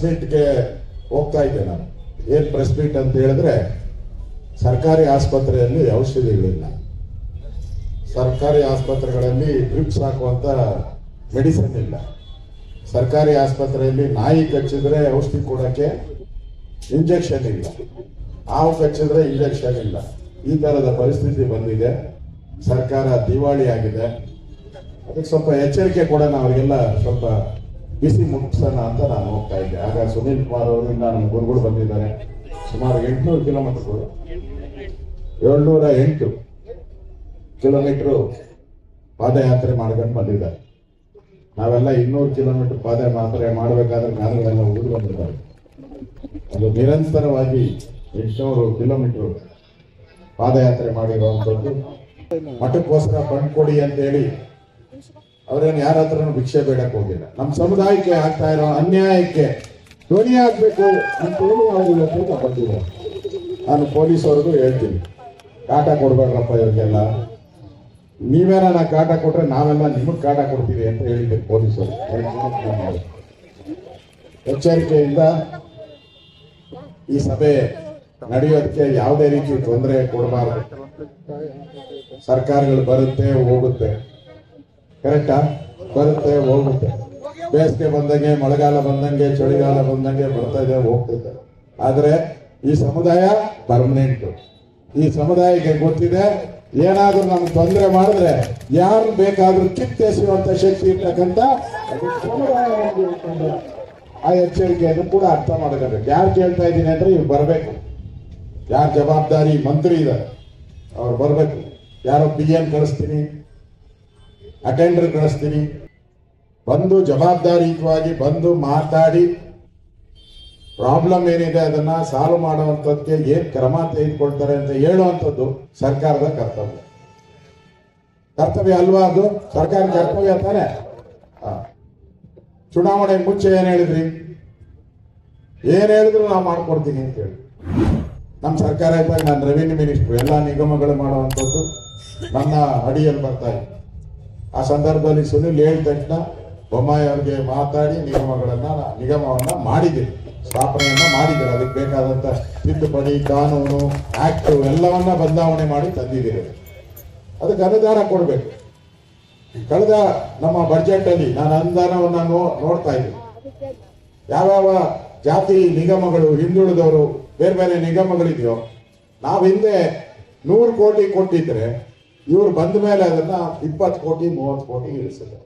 ಮೀಟ್ಗೆ ಹೋಗ್ತಾ ಇದ್ದೆ ನಾನು. ಏನು ಪ್ರೆಸ್ ಮೀಟ್ ಅಂತ ಹೇಳಿದ್ರೆ, ಸರ್ಕಾರಿ ಆಸ್ಪತ್ರೆಯಲ್ಲಿ ಔಷಧಿಗಳಿಲ್ಲ, ಸರ್ಕಾರಿ ಆಸ್ಪತ್ರೆಗಳಲ್ಲಿ ಡ್ರಿಪ್ಸ್ ಹಾಕುವಂಥ ಮೆಡಿಸಿನ್ ಇಲ್ಲ, ಸರ್ಕಾರಿ ಆಸ್ಪತ್ರೆಯಲ್ಲಿ ನಾಯಿ ಕಚ್ಚಿದ್ರೆ ಔಷಧಿ ಕೊಡೋಕ್ಕೆ ಇಂಜೆಕ್ಷನ್ ಇಲ್ಲ, ಹಾವು ಕಚ್ಚಿದ್ರೆ ಇಂಜೆಕ್ಷನ್ ಇಲ್ಲ. ಈ ಥರದ ಪರಿಸ್ಥಿತಿ ಬಂದಿದೆ. ಸರ್ಕಾರ ದಿವಾಳಿ ಆಗಿದೆ. ಅದಕ್ಕೆ ಸ್ವಲ್ಪ ಎಚ್ಚರಿಕೆ ಕೊಡೋಣ, ಅವರಿಗೆಲ್ಲ ಸ್ವಲ್ಪ ಬಿಸಿ ಮುಟ್ಟಿಸೋಣ ಅಂತ ನಾನು ಹೋಗ್ತಾ ಇದ್ದೆ. ಆಗ ಸುನೀಲ್ ಕುಮಾರ್ ಅವರಿಂದ ನಮ್ಮ ಗುರುಗಳು ಬಂದಿದ್ದಾರೆ. ಸುಮಾರು 800 ಕಿಲೋಮೀಟರ್ಗಳು, 708 ಕಿಲೋಮೀಟರ್ ಪಾದಯಾತ್ರೆ ಮಾಡ್ಕೊಂಡು ಬಂದಿದ್ದಾರೆ. ನಾವೆಲ್ಲ 200 ಕಿಲೋಮೀಟರ್ ಪಾದಯಾತ್ರೆ ಮಾಡಬೇಕಾದ್ರೆ ನಾನುಗಳೆಲ್ಲ ಉಳಿದು ಬಂದಿದ್ದಾರೆ. ಅದು ನಿರಂತರವಾಗಿ 800 ಕಿಲೋಮೀಟರ್ ಪಾದಯಾತ್ರೆ ಮಾಡಿರುವಂಥದ್ದು. ಮಠಕ್ಕೋಸ್ಕರ ಫಂಡ್ ಕೊಡಿ ಅಂತ ಹೇಳಿ ಅವರೇನು ಯಾರ ಹತ್ರನೂ ಭಿಕ್ಷೆ ಬೇಡಕ್ಕೆ ಹೋಗಿಲ್ಲ. ನಮ್ಮ ಸಮುದಾಯಕ್ಕೆ ಆಗ್ತಾ ಇರೋ ಅನ್ಯಾಯಕ್ಕೆ ಧ್ವನಿ ಆಗ್ಬೇಕು ಅಂತ ಹೇಳಿ ಅವರು ಇವತ್ತು ಬಂದಿದ್ದಾರೆ. ನಾನು ಪೊಲೀಸವ್ರಿಗೂ ಹೇಳ್ತೀನಿ, ಕಾಟ ಕೊಡ್ಬೇಡ್ರಪ್ಪ ಇವ್ರಿಗೆಲ್ಲ. ನೀವೇನ ಕಾಟ ಕೊಟ್ರೆ ನಾವೆಲ್ಲ ನಿಮಗೆ ಕಾಟ ಕೊಡ್ತೀವಿ ಅಂತ ಹೇಳಿದ್ದೆ ಪೊಲೀಸರು. ಎಚ್ಚರಿಕೆಯಿಂದ ಈ ಸಭೆ ನಡೆಯೋದಕ್ಕೆ ಯಾವುದೇ ರೀತಿ ತೊಂದರೆ ಕೊಡಬಾರದು. ಸರ್ಕಾರಗಳು ಬರುತ್ತೆ ಹೋಗುತ್ತೆ, ಕರೆಕ್ಟಾ? ಬರುತ್ತೆ ಹೋಗುತ್ತೆ. ಬೇಸಿಗೆ ಬಂದಂಗೆ, ಮಳೆಗಾಲ ಬಂದಂಗೆ, ಚಳಿಗಾಲ ಬಂದಂಗೆ ಬರ್ತಾ ಇದೆ ಹೋಗ್ತಿದೆ. ಆದರೆ ಈ ಸಮುದಾಯ ಪರ್ಮನೆಂಟ್. ಈ ಸಮುದಾಯಕ್ಕೆ ಗೊತ್ತಿದೆ, ಏನಾದ್ರೂ ನಮ್ಗೆ ತೊಂದರೆ ಮಾಡಿದ್ರೆ ಯಾರು ಬೇಕಾದ್ರೂ ಕಿತ್ತೆಸೆಯುವಂತ ಶಕ್ತಿ ಇರ್ತಕ್ಕಂಥ ಸಮುದಾಯ. ಆ ಎಚ್ಚರಿಕೆಯನ್ನು ಕೂಡ ಅರ್ಥ ಮಾಡ್ಕೋಬೇಕು. ಯಾರು ಕೇಳ್ತಾ ಇದ್ದೀನಿ ಅಂದ್ರೆ ಇವ್ರು ಬರಬೇಕು. ಯಾರು ಜವಾಬ್ದಾರಿ ಮಂತ್ರಿ ಇದ್ದಾರೆ ಅವ್ರು ಬರಬೇಕು. ಯಾರೋ PN ಕಳಿಸ್ತೀನಿ, ಅಟೆಂಡರ್ ಕಳಿಸ್ತೀನಿ, ಬಂದು ಜವಾಬ್ದಾರಿಯುತವಾಗಿ ಬಂದು ಮಾತಾಡಿ ಪ್ರಾಬ್ಲಮ್ ಏನಿದೆ ಅದನ್ನ ಸಾಲ್ವ್ ಮಾಡುವಂಥದ್ದಕ್ಕೆ ಏನ್ ಕ್ರಮ ತೆಗೆದುಕೊಳ್ತಾರೆ ಅಂತ ಹೇಳುವಂಥದ್ದು ಸರ್ಕಾರದ ಕರ್ತವ್ಯ. ಕರ್ತವ್ಯ ಅಲ್ವಾ ಅದು? ಸರ್ಕಾರ ಕರ್ತವ್ಯ ತಾನೆ. ಚುನಾವಣೆ ಮುಂಚೆ ಏನ್ ಹೇಳಿದ್ರಿ? ಏನ್ ಹೇಳಿದ್ರು ನಾವು ಮಾಡ್ಕೊಡ್ತೀನಿ ಅಂತ ಹೇಳಿ. ನಮ್ಮ ಸರ್ಕಾರ ಇದ್ದಾಗ ನಾನು ರೆವಿನ್ಯೂ ಮಿನಿಸ್ಟರ್, ಎಲ್ಲ ನಿಗಮಗಳು ಮಾಡುವಂಥದ್ದು ನನ್ನ ಅಡಿಯಲ್ಲಿ ಬರ್ತಾ ಇದೆ. ಆ ಸಂದರ್ಭದಲ್ಲಿ ಸುನಿಲ್ ಹೇಳಿದ ತಕ್ಷಣ ಬೊಮ್ಮಾಯಿ ಅವ್ರಿಗೆ ಮಾತಾಡಿ ನಿಗಮವನ್ನ ಮಾಡಿದ್ದೀರಿ, ಸ್ಥಾಪನೆಯನ್ನ ಮಾಡಿದ್ದೀರಿ. ಅದಕ್ಕೆ ಬೇಕಾದಂತ ತಿದ್ದುಪಡಿ, ಕಾನೂನು, ಆಕ್ಟ್ ಎಲ್ಲವನ್ನ ಬದಲಾವಣೆ ಮಾಡಿ ತಂದಿದ್ದೀರಿ. ಅದಕ್ಕೆ ಅನುದಾನ ಕೊಡಬೇಕು. ಕಳೆದ ನಮ್ಮ ಬಜೆಟ್ ಅಲ್ಲಿ ನಾನು ಅನುದಾನವನ್ನ ನೋಡ್ತಾ ಇದ್ದೀನಿ. ಯಾವ್ಯಾವ ಜಾತಿ ನಿಗಮಗಳು, ಹಿಂದುಳಿದವರು, ಬೇರೆ ಬೇರೆ ನಿಗಮಗಳಿದೆಯೋ, ನಾವು ಹಿಂದೆ 100 ಕೋಟಿ ಕೊಟ್ಟಿದ್ರೆ ಇವ್ರು ಬಂದ ಮೇಲೆ ಅದನ್ನ 20 ಕೋಟಿ 30 ಕೋಟಿ ಇಳಿಸಿದ್ದಾರೆ.